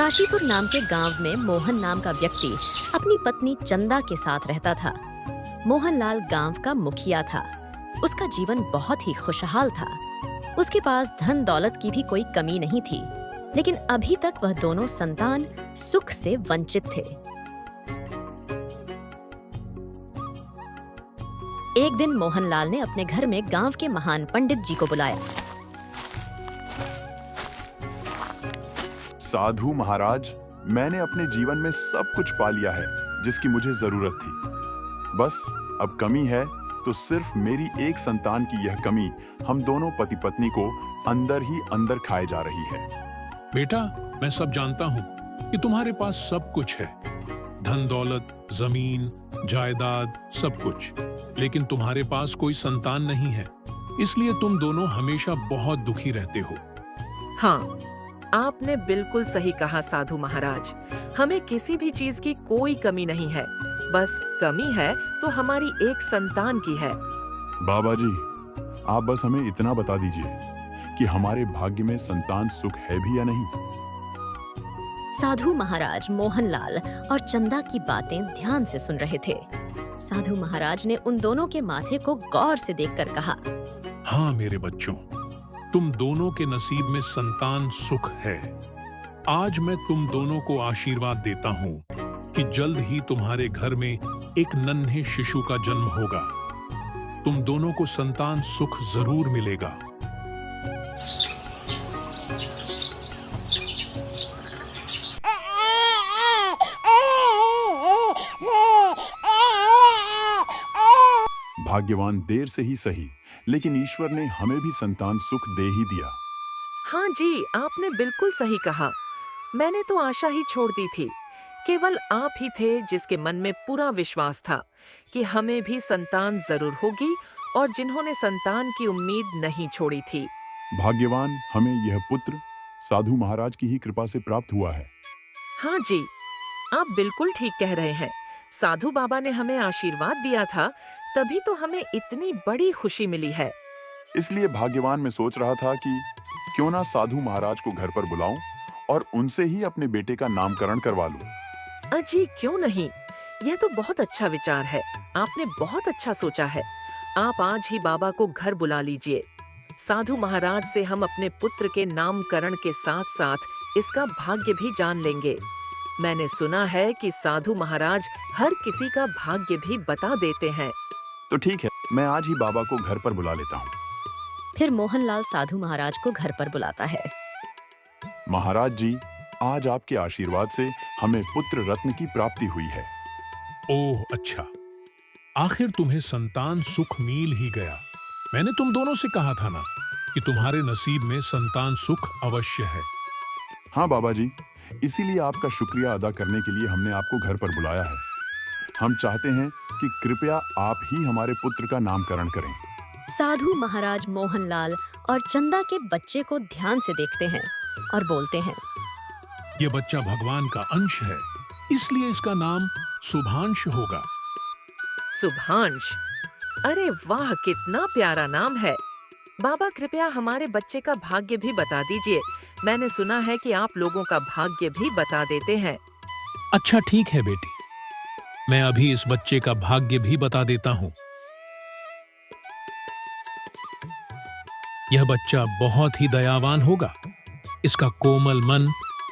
काशीपुर नाम के गांव में मोहन नाम का व्यक्ति अपनी पत्नी चंदा के साथ रहता था। मोहनलाल गांव का मुखिया था। उसका जीवन बहुत ही खुशहाल था। उसके पास धन दौलत की भी कोई कमी नहीं थी, लेकिन अभी तक वह दोनों संतान सुख से वंचित थे। एक दिन मोहनलाल ने अपने घर में गांव के महान पंडित जी को बुलाया। साधु महाराज, मैंने अपने जीवन में सब कुछ पा लिया है जिसकी मुझे जरूरत थी। बस अब कमी है तो सिर्फ मेरी एक संतान की यह कमी हम दोनों पति पत्नी को अंदर ही अंदर खाए जा रही है। बेटा, मैं सब जानता हूँ कि तुम्हारे पास सब कुछ है, धन दौलत, जमीन, जायदाद, सब कुछ, लेकिन तुम्हारे पास कोई संतान नहीं है, इसलिए तुम दोनों हमेशा बहुत दुखी रहते हो। हाँ, आपने बिल्कुल सही कहा साधु महाराज। हमें किसी भी चीज की कोई कमी नहीं है, बस कमी है तो हमारी एक संतान की है। बाबा जी, आप बस हमें इतना बता दीजिए कि हमारे भाग्य में संतान सुख है भी या नहीं। साधु महाराज मोहनलाल और चंदा की बातें ध्यान से सुन रहे थे। साधु महाराज ने उन दोनों के माथे को गौर से देखकर कहा, हाँ मेरे बच्चों, तुम दोनों के नसीब में संतान सुख है। आज मैं तुम दोनों को आशीर्वाद देता हूँ कि जल्द ही तुम्हारे घर में एक नन्हे शिशु का जन्म होगा। तुम दोनों को संतान सुख जरूर मिलेगा। भाग्यवान देर से ही सही, लेकिन ईश्वर ने हमें भी संतान सुख दे ही दिया। हाँ जी, आपने बिल्कुल सही कहा। मैंने तो आशा ही छोड़ दी थी। केवल आप ही थे जिसके मन में पूरा विश्वास था कि हमें भी संतान जरूर होगी, और जिन्होंने संतान की उम्मीद नहीं छोड़ी थी। भाग्यवान हमें यह पुत्र साधु महाराज की ही कृपा से प्राप्त हुआ है। हाँ जी, आप बिल्कुल ठीक कह रहे हैं। साधु बाबा ने हमें आशीर्वाद दिया था, तभी तो हमें इतनी बड़ी खुशी मिली है। इसलिए भाग्यवान मैं सोच रहा था कि क्यों ना साधु महाराज को घर पर बुलाऊं और उनसे ही अपने बेटे का नामकरण करवा लूं। अजी क्यों नहीं, यह तो बहुत अच्छा विचार है। आपने बहुत अच्छा सोचा है। आप आज ही बाबा को घर बुला लीजिए। साधु महाराज से हम अपने पुत्र के नामकरण के साथ साथ इसका भाग्य भी जान लेंगे। मैंने सुना है कि साधु महाराज हर किसी का भाग्य भी बता देते हैं। तो ठीक है, मैं आज ही बाबा को घर पर बुला लेता हूँ। फिर मोहनलाल साधु महाराज को घर पर बुलाता है। महाराज जी, आज आपके आशीर्वाद से हमें पुत्र रत्न की प्राप्ति हुई है। ओह अच्छा, आखिर तुम्हें संतान सुख मिल ही गया। मैंने तुम दोनों से कहा था ना कि तुम्हारे नसीब में संतान सुख अवश्य है। हाँ बाबा जी, इसीलिए आपका शुक्रिया अदा करने के लिए हमने आपको घर पर बुलाया है। हम चाहते हैं कि कृपया आप ही हमारे पुत्र का नामकरण करें। साधु महाराज मोहनलाल और चंदा के बच्चे को ध्यान से देखते हैं और बोलते हैं, ये बच्चा भगवान का अंश है, इसलिए इसका नाम शुभांश होगा। शुभांश, अरे वाह, कितना प्यारा नाम है। बाबा कृपया हमारे बच्चे का भाग्य भी बता दीजिए। मैंने सुना है कि आप लोगों का भाग्य भी बता देते हैं। अच्छा ठीक है बेटी, मैं अभी इस बच्चे का भाग्य भी बता देता हूँ। यह बच्चा बहुत ही दयावान होगा। इसका कोमल मन,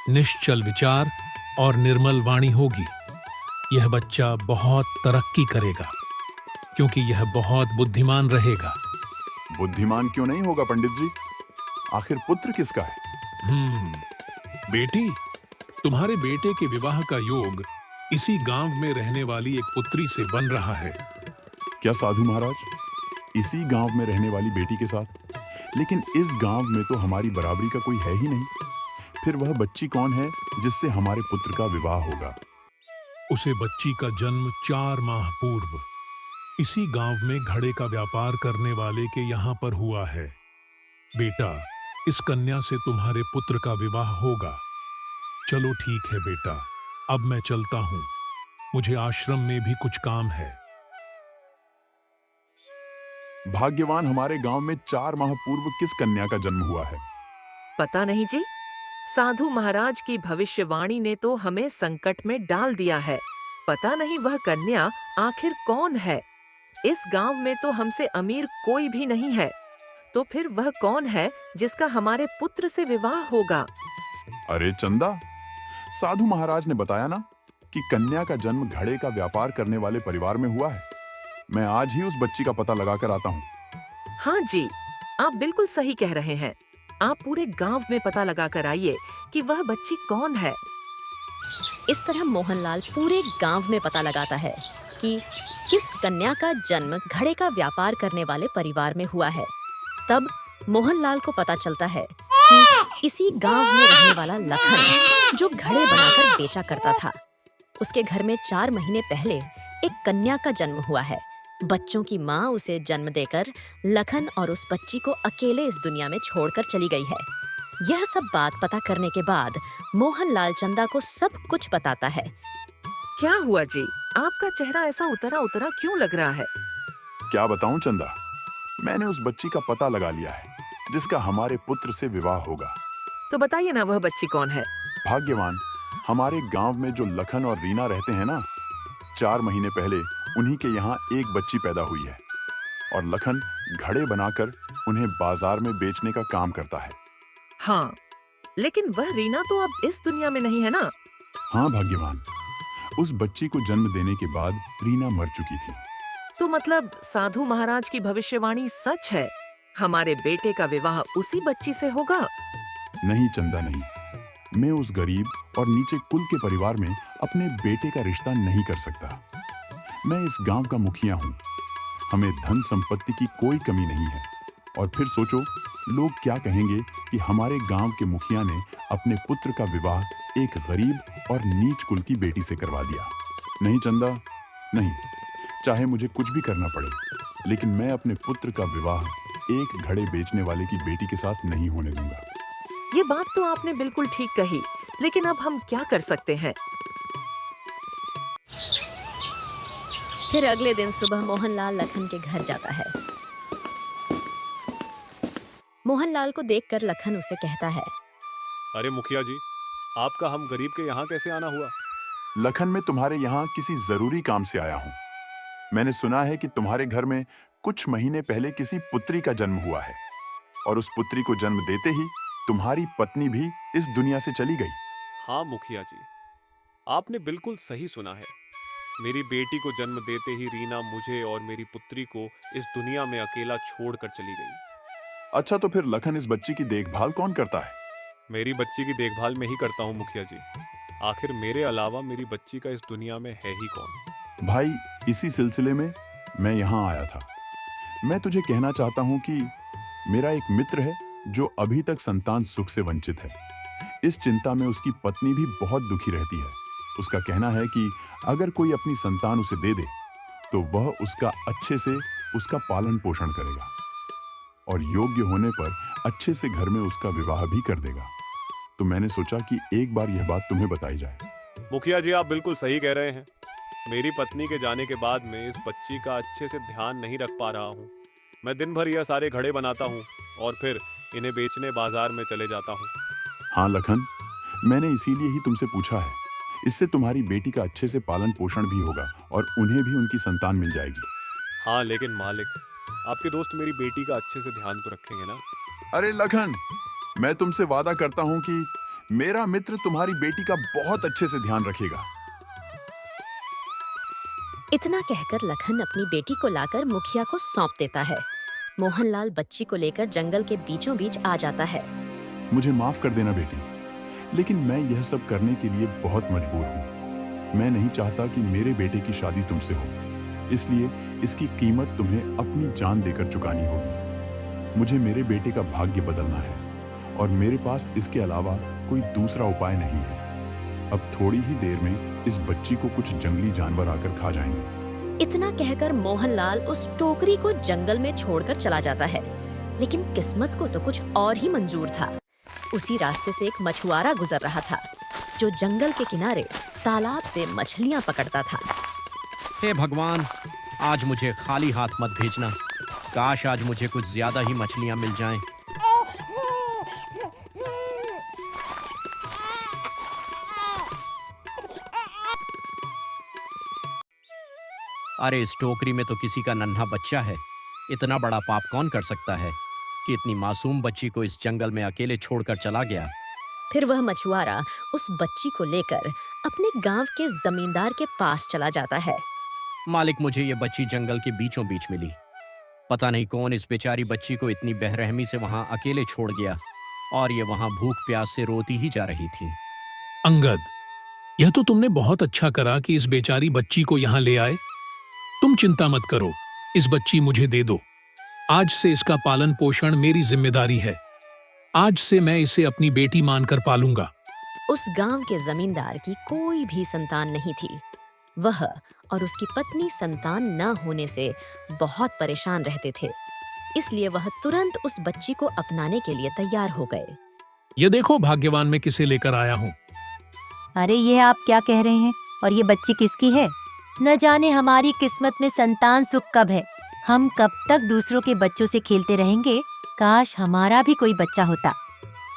निश्चल विचार और निर्मल वाणी होगी। यह बच्चा बहुत तरक्की करेगा क्योंकि यह बहुत बुद्धिमान रहेगा। बुद्धिमान क्यों नहीं होगा पंडित जी? आखिर पुत्र किसका है? बेटी, तुम्हारे बेटे के विवाह का योग इसी गांव में रहने वाली एक पुत्री से बन रहा है। क्या साधु महाराज, इसी गांव में रहने वाली बेटी के साथ? लेकिन इस गांव में तो हमारी बराबरी का कोई है ही नहीं। फिर वह बच्ची कौन है जिससे हमारे पुत्र का विवाह होगा? उसे बच्ची का जन्म 4 माह पूर्व इसी गांव में घड़े का व्यापार करने वाले के यहाँ पर हुआ है। बेटा, इस कन्या से तुम्हारे पुत्र का विवाह होगा। चलो ठीक है बेटा, अब मैं चलता हूँ। मुझे आश्रम में भी कुछ काम है। भाग्यवान हमारे गांव में 4 माह पूर्व किस कन्या का जन्म हुआ है? पता नहीं जी, साधु महाराज की भविष्यवाणी ने तो हमें संकट में डाल दिया है। पता नहीं वह कन्या आखिर कौन है। इस गांव में तो हमसे अमीर कोई भी नहीं है, तो फिर वह कौन है जिसका हमारे पुत्र से विवाह होगा? अरे चंदा, साधु महाराज ने बताया ना कि कन्या का जन्म घड़े का व्यापार करने वाले परिवार में हुआ है। मैं आज ही उस बच्ची का पता लगा कर आता हूँ। हाँ जी, आप बिल्कुल सही कह रहे हैं। आप पूरे गांव में पता लगा कर आइए कि वह बच्ची कौन है। इस तरह मोहनलाल पूरे गांव में पता लगाता है कि किस कन्या का जन्म घड़े का व्यापार करने वाले परिवार में हुआ है। तब मोहनलाल को पता चलता है कि इसी गांव में रहने वाला लखन, जो घड़े बनाकर बेचा करता था, उसके घर में 4 महीने पहले एक कन्या का जन्म हुआ है। बच्चों की माँ उसे जन्म देकर लखन और उस बच्ची को अकेले इस दुनिया में छोड़कर चली गई है। यह सब बात पता करने के बाद मोहनलाल चंदा को सब कुछ बताता है। क्या हुआ जी, आपका चेहरा ऐसा उतरा उतरा क्यों लग रहा है? क्या बताऊं चंदा, मैंने उस बच्ची का पता लगा लिया है जिसका हमारे पुत्र से विवाह होगा। तो बताइए ना, वह बच्ची कौन है? भाग्यवान, हमारे गांव में जो लखन और रीना रहते हैं ना, 4 महीने पहले उन्हीं के यहाँ एक बच्ची पैदा हुई है और लखन घड़े बनाकर उन्हें बाजार में बेचने का काम करता है। हाँ, लेकिन वह रीना तो अब इस दुनिया में नहीं है ना? हाँ भाग्यवान, उस बच्ची को जन्म देने के बाद रीना मर चुकी थी। तो मतलब साधु महाराज की भविष्यवाणी सच है? हमारे बेटे का विवाह उसी बच्ची से होगा? नहीं चंदा, नहीं। मैं उस गरीब और नीचे कुल के परिवार में अपने बेटे का रिश्ता नहीं कर सकता। मैं इस गांव का मुखिया हूँ। हमें धन संपत्ति की कोई कमी नहीं है। और फिर सोचो, लोग क्या कहेंगे कि हमारे गांव के मुखिया ने अपने पुत्र का विवाह एक गरीब और नीच कुल की बेटी से करवा दिया। नहीं चंदा, नहीं। चाहे मुझे कुछ भी करना पड़े, लेकिन मैं अपने पुत्र का विवाह एक घड़े बेचने वाले की बेटी के साथ नहीं होने दूंगा। ये बात तो आपने बिल्कुल ठीक कही, लेकिन अब हम क्या कर सकते हैं? फिर अगले दिन सुबह मोहनलाल लखन के घर जाता है। मोहनलाल को देखकर लखन उसे कहता है, अरे मुखिया जी, आपका हम गरीब के यहाँ कैसे आना हुआ? लखन, मैं तुम्हारे यहाँ किसी जरूरी काम से आया हूँ। मैंने सुना है कि तुम्हारे घर में कुछ महीने पहले किसी पुत्री का जन्म हुआ है और उस पुत्री को जन्म देते ही तुम्हारी पत्नी भी इस दुनिया से चली गई। हाँ मुखिया जी, आपने बिल्कुल सही सुना है। मेरी बेटी को जन्म देते ही रीना मुझे और मेरी पुत्री को इस दुनिया में अकेला छोड़कर चली गई। अच्छा, तो फिर लखन, इस बच्ची की देखभाल कौन करता है? मेरी बच्ची की देखभाल मैं ही करता हूँ मुखिया जी। आखिर मेरे अलावा मेरी बच्ची का इस दुनिया में है ही कौन? भाई, इसी सिलसिले में मैं यहाँ आया था। मैं तुझे कहना चाहता हूँ कि मेरा एक मित्र है जो अभी तक संतान सुख से वंचित है। इस चिंता में उसकी पत्नी भी बहुत दुखी रहती है। उसका कहना है कि अगर कोई अपनी संतान उसे दे दे तो वह उसका अच्छे से उसका पालन पोषण करेगा और योग्य होने पर अच्छे से घर में उसका विवाह भी कर देगा। तो मैंने सोचा कि एक बार यह बात तुम्हें बताई जाए। मुखिया जी, आप बिल्कुल सही कह रहे हैं। मेरी पत्नी के जाने के बाद मैं इस बच्ची का अच्छे से ध्यान नहीं रख पा रहा हूँ। मैं दिन भर यह सारे घड़े बनाता हूँ और फिर इन्हें बेचने बाजार में चले जाता हूँ। हाँ लखन, मैंने इसीलिए ही तुमसे पूछा है। इससे तुम्हारी बेटी का अच्छे से पालन पोषण भी होगा और उन्हें भी उनकी संतान मिल जाएगी। हाँ, लेकिन मालिक, आपके दोस्त मेरी बेटी का अच्छे से ध्यान तो रखेंगे ना? अरे लखन, मैं तुमसे वादा करता हूँ कि मेरा मित्र तुम्हारी बेटी का बहुत अच्छे से ध्यान रखेगा। इतना कहकर लखन अपनी बेटी को लाकर मुखिया को सौंप देता है। मोहनलाल बच्ची को लेकर जंगल के बीचों बीच आ जाता है। मुझे माफ कर देना बेटी, लेकिन मैं यह सब करने के लिए बहुत मजबूर हूँ। मैं नहीं चाहता कि मेरे बेटे की शादी तुमसे हो, इसलिए इसकी कीमत तुम्हें अपनी जान देकर चुकानी होगी। मुझे मेरे बेटे का भाग्य बदलना है और मेरे पास इसके अलावा कोई दूसरा उपाय नहीं है। अब थोड़ी ही देर में इस बच्ची को कुछ जंगली जानवर आकर खा जाएंगे। इतना कहकर मोहनलाल उस टोकरी को जंगल में छोड़कर चला जाता है, लेकिन किस्मत को तो कुछ और ही मंजूर था। उसी रास्ते से एक मछुआरा गुजर रहा था जो जंगल के किनारे तालाब से मछलियां पकड़ता था। हे भगवान, आज मुझे खाली हाथ मत भेजना। काश आज मुझे कुछ ज्यादा ही मछलियां मिल जाएं। अरे इस टोकरी में तो किसी का नन्हा बच्चा है। इतना बड़ा पाप कौन कर सकता है कि इतनी मासूम बच्ची को इस जंगल में अकेले छोड़कर चला गया। फिर वह मछुआरा उस बच्ची को लेकर अपने गांव के जमींदार के पास चला जाता है। मालिक, मुझे ये बच्ची जंगल के बीचों बीच मिली। पता नहीं कौन इस बेचारी बच्ची को इतनी बेरहमी से वहां अकेले छोड़ गया और ये वहां भूख प्यास से रोती ही जा रही थी। अंगद, यह तो तुमने बहुत अच्छा करा कि इस बेचारी बच्ची को यहाँ ले आए। तुम चिंता मत करो, इस बच्ची मुझे दे दो। आज से इसका पालन पोषण मेरी जिम्मेदारी है। आज से मैं इसे अपनी बेटी मानकर पालूंगा। उस गांव के जमींदार की कोई भी संतान नहीं थी। वह और उसकी पत्नी संतान न होने से बहुत परेशान रहते थे, इसलिए वह तुरंत उस बच्ची को अपनाने के लिए तैयार हो गए। ये देखो भाग्यवान, मैं किसे लेकर आया हूँ। अरे ये आप क्या कह रहे हैं? और ये बच्ची किसकी है? न जाने हमारी किस्मत में संतान सुख कब है। हम कब तक दूसरों के बच्चों से खेलते रहेंगे? काश हमारा भी कोई बच्चा होता।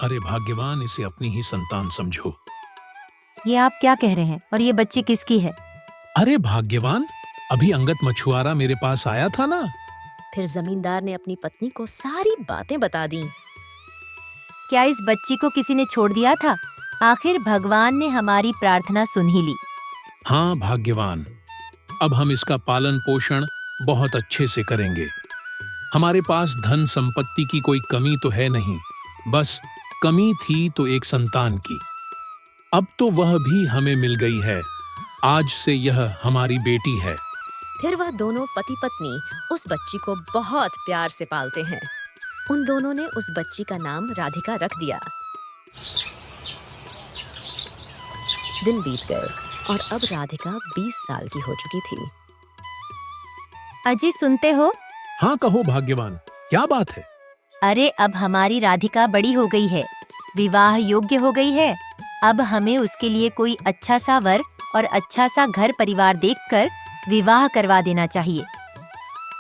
अरे भाग्यवान, इसे अपनी ही संतान समझो। ये आप क्या कह रहे हैं? और ये बच्ची किसकी है? अरे भाग्यवान, अभी अंगद मछुआरा मेरे पास आया था ना। फिर जमींदार ने अपनी पत्नी को सारी बातें बता दी। क्या इस बच्ची को किसी ने छोड़ दिया था? आखिर भगवान ने हमारी प्रार्थना सुन ही ली। हाँ भाग्यवान, अब हम इसका पालन पोषण बहुत अच्छे से करेंगे। हमारे पास धन संपत्ति की कोई कमी तो है नहीं, बस कमी थी तो एक संतान की। अब तो वह भी हमें मिल गई है। आज से यह हमारी बेटी है। फिर वह दोनों पति पत्नी उस बच्ची को बहुत प्यार से पालते हैं। उन दोनों ने उस बच्ची का नाम राधिका रख दिया। दिन बीत गए और अब राधिका 20 साल की हो चुकी थी। अजी सुनते हो? हाँ कहो भाग्यवान, क्या बात है? अरे अब हमारी राधिका बड़ी हो गई है, विवाह योग्य हो गई है। अब हमें उसके लिए कोई अच्छा सा वर और अच्छा सा घर परिवार देखकर विवाह करवा देना चाहिए।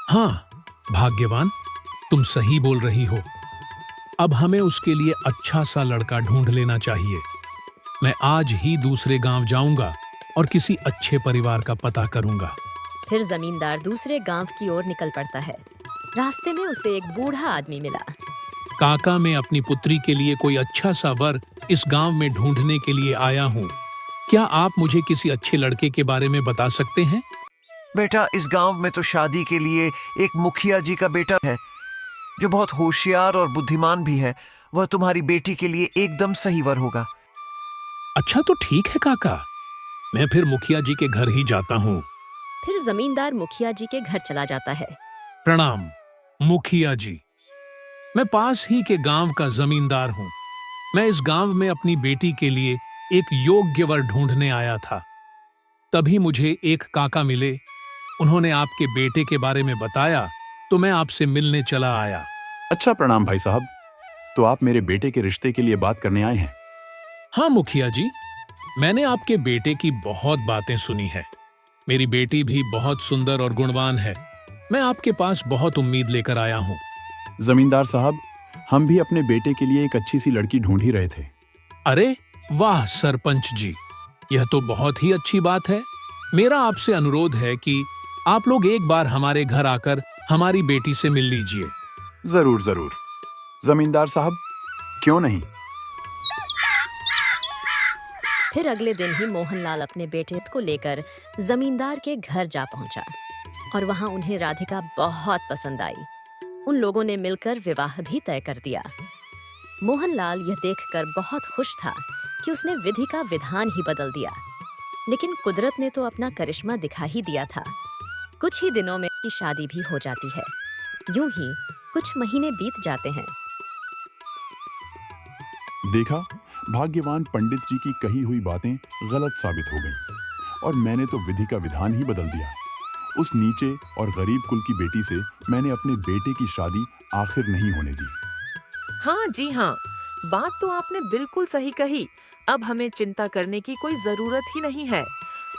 हाँ भाग्यवान, तुम सही बोल रही हो। अब हमें उसके लिए अच्छा सा लड़का ढूंढ लेना चाहिए। मैं आज ही दूसरे गांव जाऊंगा और किसी अच्छे परिवार का पता करूंगा। फिर जमींदार दूसरे गांव की ओर निकल पड़ता है। रास्ते में उसे एक बूढ़ा आदमी मिला। काका, मैं अपनी पुत्री के लिए कोई अच्छा सा वर इस गांव में ढूंढने के लिए आया हूँ। क्या आप मुझे किसी अच्छे लड़के के बारे में बता सकते हैं? बेटा, इस गांव में तो शादी के लिए एक मुखिया जी का बेटा है जो बहुत होशियार और बुद्धिमान भी है। वह तुम्हारी बेटी के लिए एकदम सही वर होगा। अच्छा तो ठीक है काका, मैं फिर मुखिया जी के घर ही जाता हूँ। फिर जमींदार मुखिया जी के घर चला जाता है। प्रणाम मुखिया जी, मैं पास ही के गांव का जमींदार हूँ। मैं इस गांव में अपनी बेटी के लिए एक योग्य वर ढूंढने आया था। तभी मुझे एक काका मिले। उन्होंने आपके बेटे के बारे में बताया तो मैं आपसे मिलने चला आया। अच्छा, प्रणाम भाई साहब। तो आप मेरे बेटे के रिश्ते के लिए बात करने आए हैं? हाँ मुखिया जी, मैंने आपके बेटे की बहुत बातें सुनी है। मेरी बेटी भी बहुत सुंदर और गुणवान है। मैं आपके पास बहुत उम्मीद लेकर आया हूँ। जमींदार साहब, हम भी अपने बेटे के लिए एक अच्छी सी लड़की ढूंढ ही रहे थे। अरे वाह सरपंच जी, यह तो बहुत ही अच्छी बात है। मेरा आपसे अनुरोध है कि आप लोग एक बार हमारे घर आकर हमारी बेटी से मिल लीजिए। जरूर जरूर जमींदार साहब, क्यों नहीं। फिर अगले दिन ही मोहनलाल अपने बेटे को लेकर जमींदार के घर जा पहुंचा और वहां उन्हें राधिका बहुत पसंद आई। उन लोगों ने मिलकर विवाह भी तय कर दिया। मोहनलाल यह देखकर बहुत खुश था कि उसने विधि का विधान ही बदल दिया, लेकिन कुदरत ने तो अपना करिश्मा दिखा ही दिया था। कुछ ही दिनों में की शादी भी हो जाती है। यूं ही कुछ महीने बीत जाते हैं। देखा, भाग्यवान पंडित जी की कही हुई बातें गलत साबित हो गईं और मैंने तो विधि का विधान ही बदल दिया। उस नीचे और गरीब कुल की बेटी से मैंने अपने बेटे की शादी आखिर नहीं होने दी। हाँ जी हाँ, बात तो आपने बिल्कुल सही कही। अब हमें चिंता करने की कोई जरूरत ही नहीं है।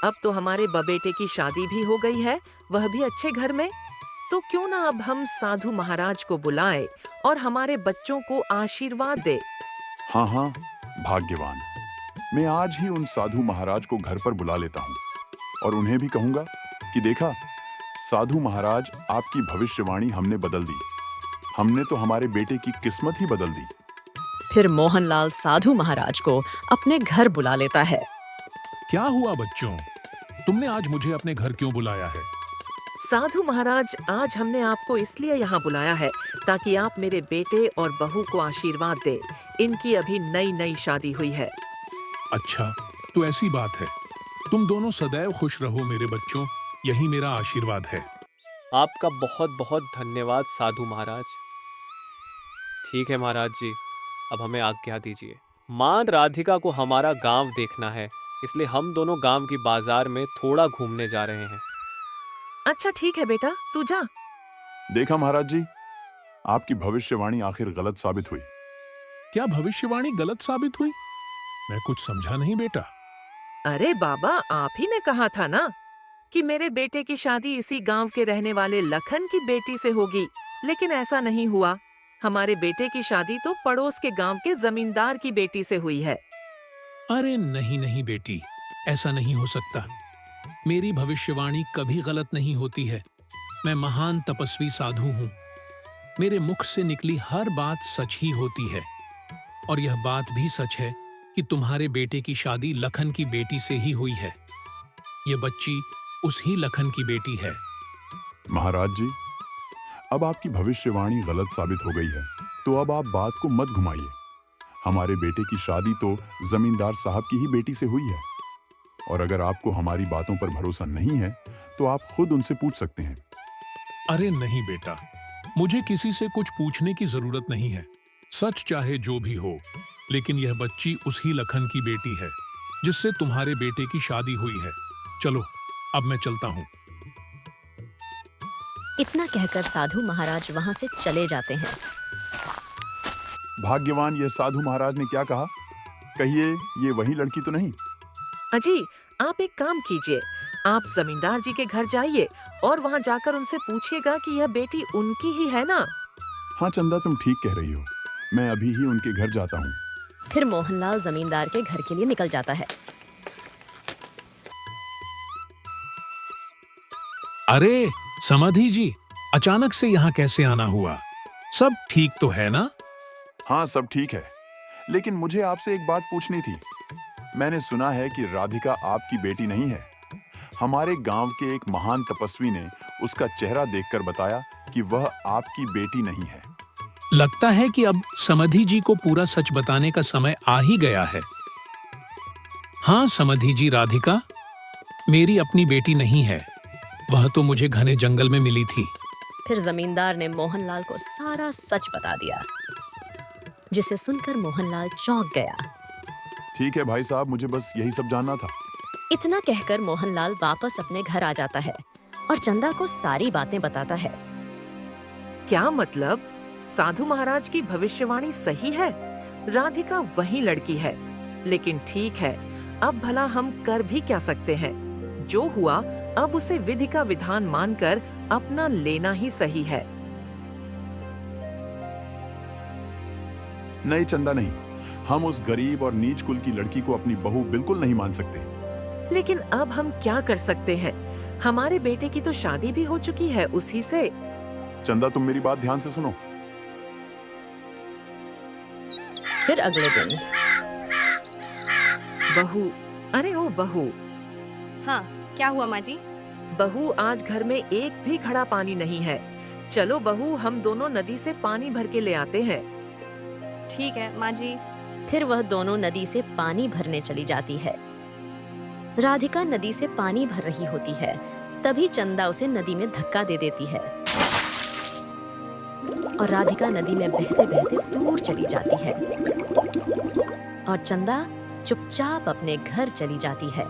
अब तो हमारे बबेटे की शादी भी हो गई है, वह भी अच्छे घर में। तो क्यों ना अब हम साधु महाराज को बुलाएं और हमारे बच्चों को आशीर्वाद दे। हाँ हाँ भाग्यवान, मैं आज ही उन साधु महाराज को घर पर बुला लेता हूँ और उन्हें भी कहूंगा कि देखा, साधु महाराज, आपकी भविष्यवाणी हमने बदल दी। हमने तो हमारे बेटे की किस्मत ही बदल दी। फिर मोहनलाल साधु महाराज को अपने घर बुला लेता है। क्या हुआ बच्चों? तुमने आज मुझे अपने घर क्यों बुलाया है? साधु महाराज, आज हमने आपको इसलिए यहाँ बुलाया है ताकि आप मेरे बेटे और बहू को आशीर्वाद दे। इनकी अभी नई नई शादी हुई है। अच्छा, तो ऐसी बात है। तुम दोनों सदैव खुश रहो मेरे बच्चों, यही मेरा आशीर्वाद है। आपका बहुत बहुत धन्यवाद साधु महाराज। ठीक है महाराज जी, अब हमें आज्ञा दीजिए। मां राधिका को हमारा गांव देखना है, इसलिए हम दोनों गांव की बाजार में थोड़ा घूमने जा रहे हैं। अच्छा ठीक है बेटा, तू जा। देखा महाराज जी, आपकी भविष्यवाणी आखिर गलत साबित हुई। क्या भविष्यवाणी गलत साबित हुई? मैं कुछ समझा नहीं बेटा। अरे बाबा, आप ही ने कहा था ना कि मेरे बेटे की शादी इसी गांव के रहने वाले लखन की बेटी से होगी, लेकिन ऐसा नहीं हुआ। हमारे बेटे की शादी तो पड़ोस के गांव के जमींदार की बेटी से हुई है। अरे नहीं नहीं बेटी, ऐसा नहीं हो सकता। मेरी भविष्यवाणी कभी गलत नहीं होती है। मैं महान तपस्वी साधु हूँ। मेरे मुख से निकली हर बात सच ही होती है। और यह बात भी सच है कि तुम्हारे बेटे की शादी लखन की बेटी से ही हुई है। यह बच्ची उस ही लखन की बेटी है। महाराज जी, अब आपकी भविष्यवाणी गलत साबित हो गई है, तो अब आप बात को मत घुमाइए। हमारे बेटे की शादी तो जमींदार साहब की ही बेटी से हुई है। और अगर आपको हमारी बातों पर भरोसा नहीं है, तो आप खुद उनसे पूछ सकते हैं। अरे नहीं बेटा, मुझे किसी से कुछ पूछने की जरूरत नहीं है। सच चाहे जो भी हो, लेकिन यह बच्ची उस ही लखन की बेटी है जिससे तुम्हारे बेटे की शादी हुई है। चलो, अब मैं चलता हूँ। इतना कहकर साधु महाराज वहां से चले जाते हैं। भाग्यवान, यह साधु महाराज ने क्या कहा? कहिए, ये वही लड़की तो नहीं? अजी, आप एक काम कीजिए, आप जमींदार जी के घर जाइए और वहाँ जाकर उनसे पूछिएगा कि यह बेटी उनकी ही है ना। हाँ चंदा, तुम ठीक कह रही हो। मैं अभी ही उनके घर जाता हूँ। फिर मोहनलाल जमींदार के घर के लिए निकल जाता है। अरे समाधि जी, अचानक से यहाँ कैसे आना हुआ? सब ठीक तो है ना? हाँ, सब ठीक है, लेकिन मुझे आपसे एक बात पूछनी थी। मैंने सुना है कि राधिका आपकी बेटी नहीं है। हमारे गांव के एक महान तपस्वी ने उसका चेहरा देखकर बताया कि वह आपकी बेटी नहीं है। लगता है कि अब समाधि जी को पूरा सच बताने का समय आ ही गया है। हाँ समाधि जी, राधिका मेरी अपनी बेटी नहीं है। वह तो मुझे घने जंगल में मिली थी। फिर जमींदार ने मोहनलाल को सारा सच बता दिया, जिसे सुनकर मोहनलाल चौंक गया। ठीक है भाई साहब, मुझे बस यही सब जानना था। इतना कहकर मोहनलाल वापस अपने घर आ जाता है और चंदा को सारी बातें बताता है। क्या मतलब? साधु महाराज की भविष्यवाणी सही है? राधिका वही लड़की है। लेकिन ठीक है, अब भला हम कर भी क्या सकते हैं? जो हुआ, अब उसे विधि का विधान मानकर अपना लेना ही सही है। नहीं चंदा, नहीं। हम उस गरीब और नीच कुल की लड़की को अपनी बहू बिल्कुल नहीं मान सकते। लेकिन अब हम क्या कर सकते हैं? हमारे बेटे की तो शादी भी हो चुकी है उसी से। चंदा, तुम मेरी बात ध्यान से सुनो। फिर अगले दिन। बहू, अरे ओ बहू। हाँ, क्या हुआ माँ जी? बहू, आज घर में एक भी घड़ा पानी नहीं है। चलो बहू, हम दोनों नदी से पानी भर के ले आते हैं। ठीक है माँ जी। फिर वह दोनों नदी से पानी भरने चली जाती है। राधिका नदी से पानी भर रही होती है, तभी चंदा उसे नदी में धक्का दे देती है और राधिका नदी में बहते बहते दूर चली जाती है और चंदा चुपचाप अपने घर चली जाती है।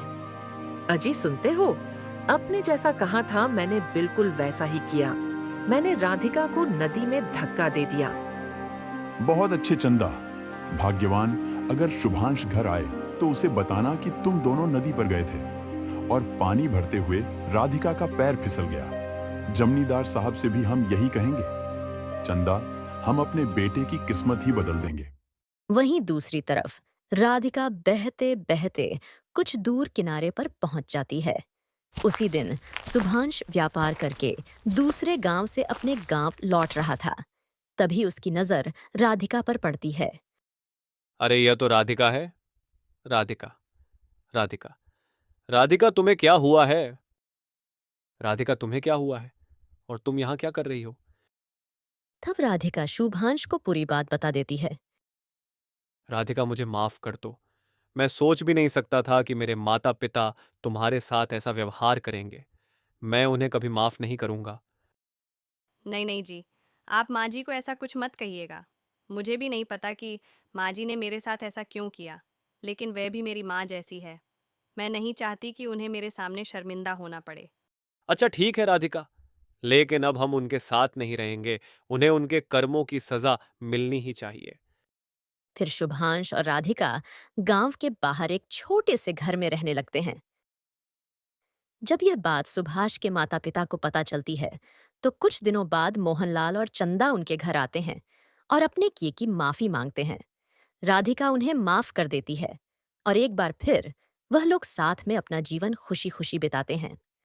अजी, सुनते हो? अपने जैसा कहा था, मैंने बिल्कुल वैसा ही किया। मैंने राधिका को नदी में धक्का दे दिया। बहुत अच्छे चंदा। भाग्यवान, अगर शुभांश घर आए तो उसे बताना कि तुम दोनों नदी पर गए थे और पानी भरते हुए राधिका का पैर फिसल गया। जमींदार साहब से भी हम यही कहेंगे। चंदा, हम अपने बेटे की किस्मत ही बदल देंगे। वहीं दूसरी तरफ राधिका बहते बहते कुछ दूर किनारे पर पहुंच जाती है। उसी दिन सुभांश व्यापार करके दूसरे गांव से अपने गांव लौट रहा था। तभी उसकी नजर राधिका पर पड़ती है। अरे यह तो राधिका है। राधिका, राधिका, राधिका, तुम्हें क्या हुआ है? राधिका, तुम्हें क्या हुआ है और तुम यहाँ क्या कर रही हो? तब राधिका शुभांश को पूरी बात बता देती है। राधिका, मुझे माफ कर दो। मैं सोच भी नहीं सकता था कि मेरे माता पिता तुम्हारे साथ ऐसा व्यवहार करेंगे। मैं उन्हें कभी माफ नहीं करूंगा। नहीं नहीं जी, आप माँ जी को ऐसा कुछ मत कहिएगा। मुझे भी नहीं पता कि माँ जी ने मेरे साथ ऐसा क्यों किया, लेकिन वह भी मेरी माँ जैसी है। मैं नहीं चाहती कि उन्हें मेरे सामने शर्मिंदा होना पड़े। अच्छा ठीक है राधिका, लेकिन अब हम उनके साथ नहीं रहेंगे। उन्हें उनके कर्मों की सजा मिलनी ही चाहिए। फिर शुभांश और राधिका गांव के बाहर एक छोटे से घर में रहने लगते हैं। जब यह बात सुभाष के माता पिता को पता चलती है, तो कुछ दिनों बाद मोहनलाल और चंदा उनके घर आते हैं और अपने किए की माफी मांगते हैं। राधिका उन्हें माफ कर देती है और एक बार फिर वह लोग साथ में अपना जीवन खुशी खुशी बिताते हैं।